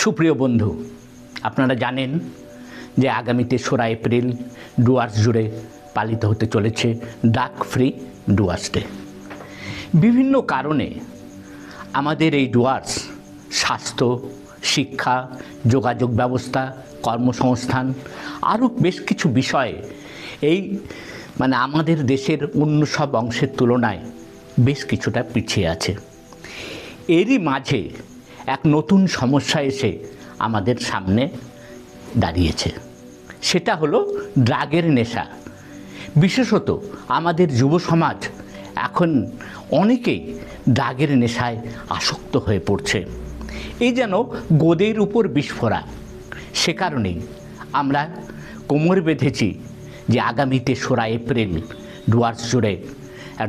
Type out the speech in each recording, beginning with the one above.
সুপ্রিয় বন্ধু, আপনারা জানেন যে আগামী ৩রা এপ্রিল ডুয়ার্স জুড়ে পালিত হতে চলেছে ড্রাগ ফ্রি ডুয়ার্স ডে। বিভিন্ন কারণে আমাদের এই ডুয়ার্স স্বাস্থ্য, শিক্ষা, যোগাযোগ ব্যবস্থা, কর্মসংস্থান আরও বেশ কিছু বিষয়ে আমাদের দেশের অন্য সব অংশের তুলনায় বেশ কিছুটা পিছিয়ে আছে। এরই মাঝে এক নতুন সমস্যা এসে আমাদের সামনে দাঁড়িয়েছে, সেটা হলো ড্রাগের নেশা। বিশেষত আমাদের যুব সমাজ এখন অনেকেই ড্রাগের নেশায় আসক্ত হয়ে পড়ছে। এই যেন গোদের উপর বিস্ফোরা। সে কারণেই আমরা কোমর বেঁধেছি যে আগামী ৩রা এপ্রিল ডুয়ার্স জুড়ে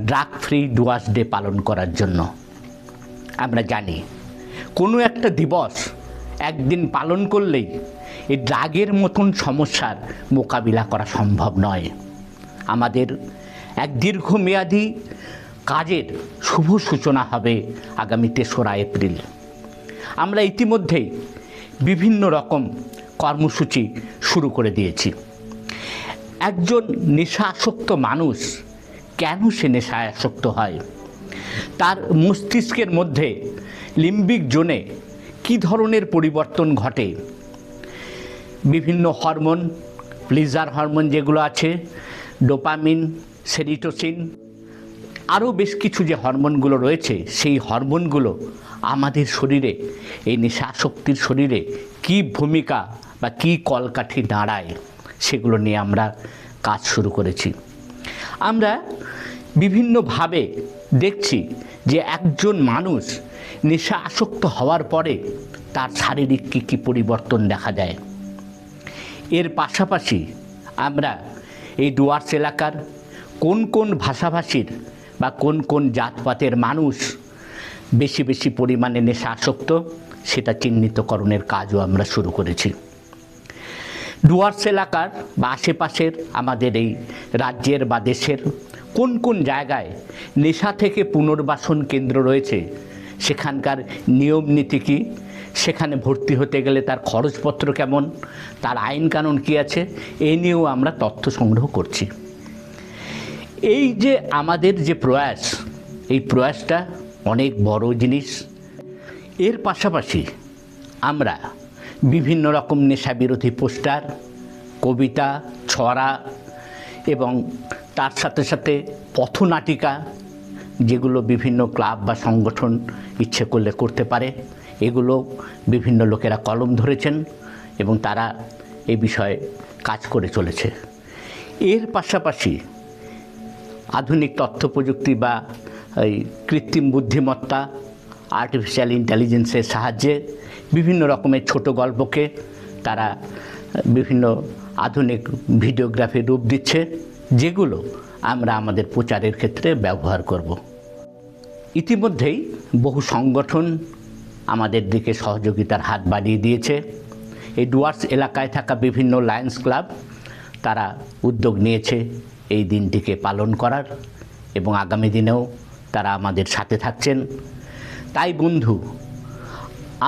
ড্রাগ ফ্রি ডুয়ার্স ডে পালন করার জন্য। আমরা জানি কোনো একটা দিবস একদিন পালন করলেই এই ড্রাগের মতন সমস্যার মোকাবিলা করা সম্ভব নয়। আমাদের এক দীর্ঘমেয়াদী কাজের শুভ সূচনা হবে আগামী ৩রা এপ্রিল। আমরা ইতিমধ্যেই বিভিন্ন রকম কর্মসূচি শুরু করে দিয়েছি। একজন নেশাসক্ত মানুষ কেন সে নেশায় আসক্ত হয়, তার মস্তিষ্কের মধ্যে লিম্বিক জোনে কী ধরনের পরিবর্তন ঘটে, বিভিন্ন হরমোন, প্লিজার হরমোন যেগুলো আছে, ডোপামিন, সেরিটোসিন, আরও বেশ কিছু যে হরমোনগুলো রয়েছে, সেই হরমোনগুলো আমাদের শরীরে, এই নেশাসক্তির শরীরে কী ভূমিকা বা কী কলকাঠি দাঁড়ায়, সেগুলো নিয়ে আমরা কাজ শুরু করেছি। আমরা বিভিন্নভাবে দেখছি যে একজন মানুষ নেশা আসক্ত হওয়ার পরে তার শারীরিক কী পরিবর্তন দেখা যায়। এর পাশাপাশি আমরা এই ডুয়ার্স এলাকার কোন কোন ভাষাভাষীর বা কোন কোন জাতপাতের মানুষ বেশি বেশি পরিমাণে নেশা আসক্ত, সেটা চিহ্নিতকরণের কাজও আমরা শুরু করেছি। ডুয়ার্স এলাকার বা আশেপাশের আমাদের এই রাজ্যের বা দেশের কোন কোন জায়গায় নেশা থেকে পুনর্বাসন কেন্দ্র রয়েছে, সেখানকার নিয়ম নীতি কী, সেখানে ভর্তি হতে গেলে তার খরচপত্র কেমন, তার আইন কানুন কী আছে, এ নিয়েও আমরা তথ্য সংগ্রহ করছি। এই যে আমাদের যে প্রয়াস, এই প্রয়াসটা অনেক বড় জিনিস। এর পাশাপাশি আমরা বিভিন্ন রকম নেশা বিরোধী পোস্টার, কবিতা, ছড়া এবং তার সাথে সাথে পথনাটিকা, যেগুলো বিভিন্ন ক্লাব বা সংগঠন ইচ্ছে করলে করতে পারে, এগুলো বিভিন্ন লোকেরা কলম ধরেছেন এবং তারা এই বিষয়ে কাজ করে চলেছে। এর পাশাপাশি আধুনিক তথ্য প্রযুক্তি বা এই কৃত্রিম বুদ্ধিমত্তা, আর্টিফিশিয়াল ইন্টেলিজেন্সের সাহায্যে বিভিন্ন রকমের ছোট গল্পকে তারা বিভিন্ন আধুনিক ভিডিওগ্রাফির রূপ দিচ্ছে, যেগুলো আমরা আমাদের প্রচারের ক্ষেত্রে ব্যবহার করব। ইতিমধ্যেই বহু সংগঠন আমাদের দিকে সহযোগিতার হাত বাড়িয়ে দিয়েছে। এই ডুয়ার্স এলাকায় থাকা বিভিন্ন লায়ন্স ক্লাব তারা উদ্যোগ নিয়েছে এই দিনটিকে পালন করার, এবং আগামী দিনেও তারা আমাদের সাথে থাকছেন। তাই বন্ধু,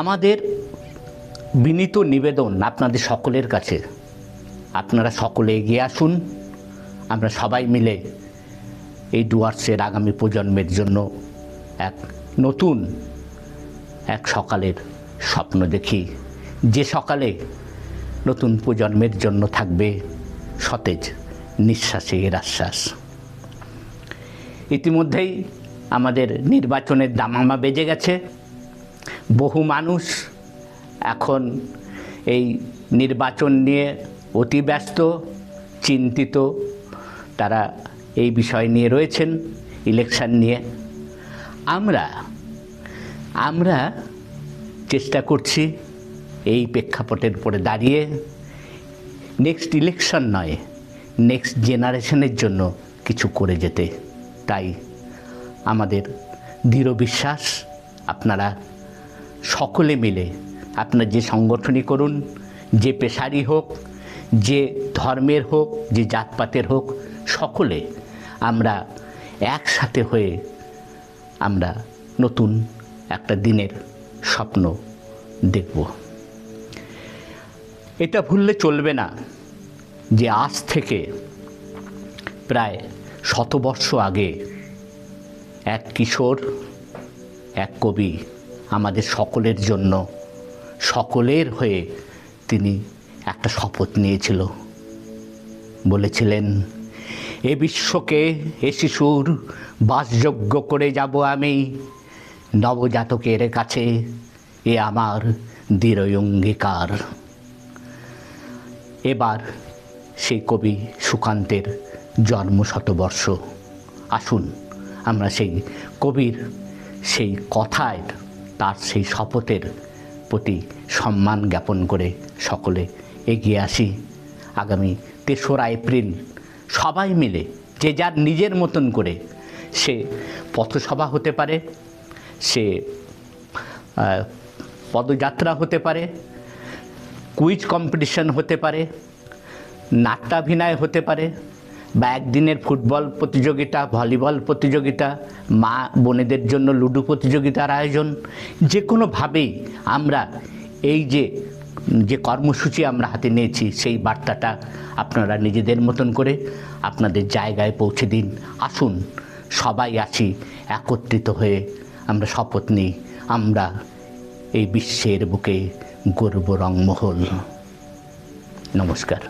আমাদের বিনীত নিবেদন আপনাদের সকলের কাছে, আপনারা সকলে এগিয়ে আসুন। আমরা সবাই মিলে এই ডুয়ার্সের আগামী প্রজন্মের জন্য এক নতুন এক সকালের স্বপ্ন দেখি, যে সকালে নতুন প্রজন্মের জন্য থাকবে সতেজ নিঃশ্বাসের আশ্বাস। ইতিমধ্যেই আমাদের নির্বাচনের দামামা বেজে গেছে। বহু মানুষ এখন এই নির্বাচন নিয়ে অতি ব্যস্ত, চিন্তিত, তারা এই বিষয় নিয়ে রয়েছেন, ইলেকশন নিয়ে। আমরা চেষ্টা করছি এই প্রেক্ষাপটের উপরে দাঁড়িয়ে নেক্সট ইলেকশন নয়, নেক্সট জেনারেশনের জন্য কিছু করে যেতে। তাই আমাদের দৃঢ় বিশ্বাস, আপনারা সকলে মিলে, আপনার যে সংগঠনই করুন, যে পেশারই হোক, যে ধর্মের হোক, যে জাতপাতের হোক, সকলে আমরা একসাথে হয়ে আমরা নতুন একটা দিনের স্বপ্ন দেখব। এটা ভুললে চলবে না যে আজ থেকে প্রায় 100 বর্ষ আগে এক কিশোর, এক কবি আমাদের সকলের জন্য, সকলের হয়ে তিনি একটা শপথ নিয়েছিল। বলেছিলেন, এ বিশ্বকে, এ শিশুর বাসযোগ্য করে যাব আমি, নবজাতকের কাছে এ আমার দৃঢ় অঙ্গীকার। এবার সেই কবি সুকান্তের জন্মশতবর্ষ। আসুন আমরা সেই কবির সেই কথায়, তার সেই শপথের প্রতি সম্মান জ্ঞাপন করে সকলে এগিয়ে আসি। আগামী 3রা এপ্রিল সবাই মিলে যে যার নিজের মতন করে, সে পথসভা হতে পারে, সে পদযাত্রা হতে পারে, কুইজ কম্পিটিশন হতে পারে, নাট্যাভিনয় হতে পারে, বা একদিনের ফুটবল প্রতিযোগিতা, ভলিবল প্রতিযোগিতা, মা বোনেদের জন্য লুডো প্রতিযোগিতার আয়োজন, যে কোনোভাবেই আমরা এই যে কর্মসূচি আমরা হাতে নিয়েছি, সেই বার্তাটা আপনারা নিজেদের মতন করে আপনাদের জায়গায় পৌঁছে দিন। আসুন সবাই আসি, একত্রিত হয়ে আমরা শপথ নিই, আমরা এই বিশ্বের বুকে গর্ব রংমহল। নমস্কার।